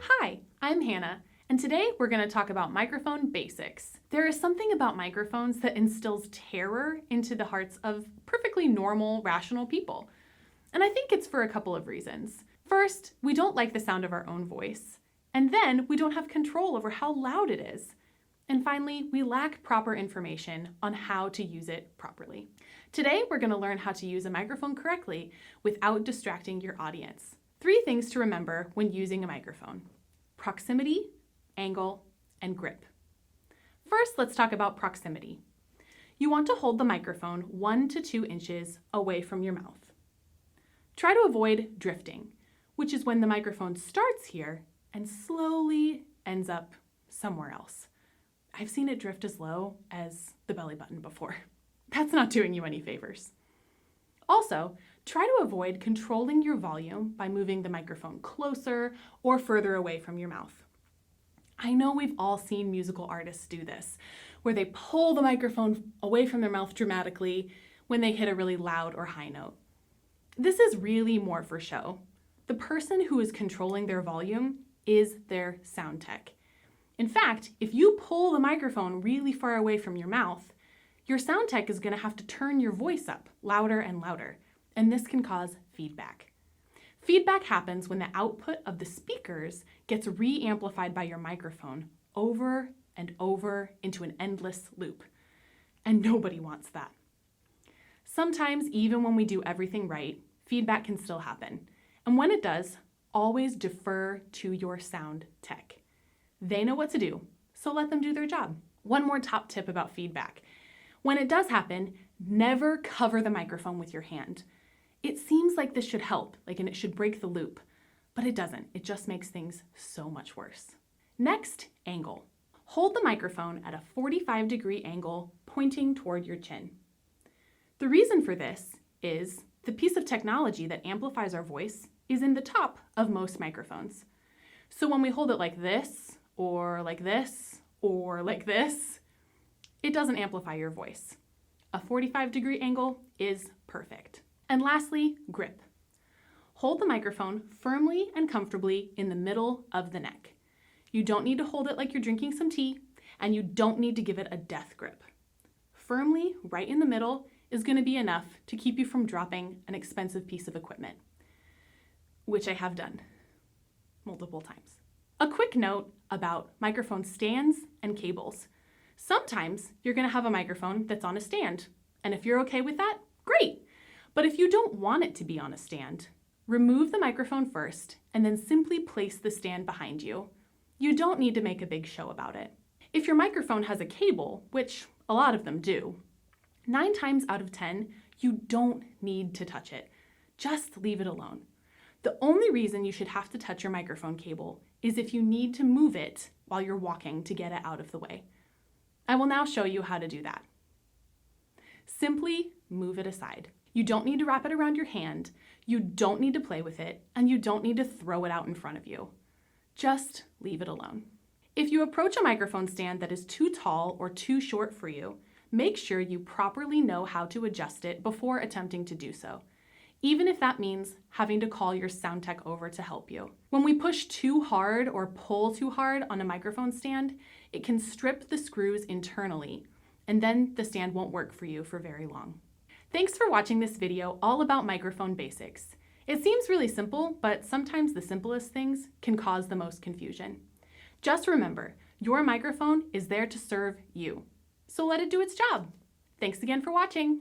Hi, I'm Hannah, and today we're going to talk about microphone basics. There is something about microphones that instills terror into the hearts of perfectly normal, rational people. And I think it's for a couple of reasons. First, we don't like the sound of our own voice. And then we don't have control over how loud it is. And finally, we lack proper information on how to use it properly. Today, we're going to learn how to use a microphone correctly without distracting your audience. 3 things to remember when using a microphone: proximity, angle, and grip. First, let's talk about proximity. You want to hold the microphone 1 to 2 inches away from your mouth. Try to avoid drifting, which is when the microphone starts here and slowly ends up somewhere else. I've seen it drift as low as the belly button before. That's not doing you any favors. Also, try to avoid controlling your volume by moving the microphone closer or further away from your mouth. I know we've all seen musical artists do this, where they pull the microphone away from their mouth dramatically when they hit a really loud or high note. This is really more for show. The person who is controlling their volume is their sound tech. In fact, if you pull the microphone really far away from your mouth, your sound tech is going to have to turn your voice up louder and louder, and this can cause feedback. Feedback happens when the output of the speakers gets re-amplified by your microphone over and over into an endless loop, and nobody wants that. Sometimes, even when we do everything right, feedback can still happen, and when it does, always defer to your sound tech. They know what to do, so let them do their job. One more top tip about feedback. When it does happen, never cover the microphone with your hand. It seems like this should help, and it should break the loop, but it doesn't. It just makes things so much worse. Next, angle. Hold the microphone at a 45-degree angle pointing toward your chin. The reason for this is the piece of technology that amplifies our voice is in the top of most microphones. So when we hold it like this, or like this, or like this, it doesn't amplify your voice. A 45-degree angle is perfect. And lastly, grip. Hold the microphone firmly and comfortably in the middle of the neck. You don't need to hold it like you're drinking some tea, and you don't need to give it a death grip. Firmly, right in the middle, is going to be enough to keep you from dropping an expensive piece of equipment, which I have done multiple times. A quick note about microphone stands and cables. Sometimes you're going to have a microphone that's on a stand, and if you're okay with that, great. But if you don't want it to be on a stand, remove the microphone first and then simply place the stand behind you. You don't need to make a big show about it. If your microphone has a cable, which a lot of them do, 9 times out of 10, you don't need to touch it. Just leave it alone. The only reason you should have to touch your microphone cable is if you need to move it while you're walking to get it out of the way. I will now show you how to do that. Simply move it aside. You don't need to wrap it around your hand, you don't need to play with it, and you don't need to throw it out in front of you. Just leave it alone. If you approach a microphone stand that is too tall or too short for you, make sure you properly know how to adjust it before attempting to do so, even if that means having to call your sound tech over to help you. When we push too hard or pull too hard on a microphone stand, it can strip the screws internally, and then the stand won't work for you for very long. Thanks for watching this video all about microphone basics. It seems really simple, but sometimes the simplest things can cause the most confusion. Just remember, your microphone is there to serve you, so let it do its job. Thanks again for watching.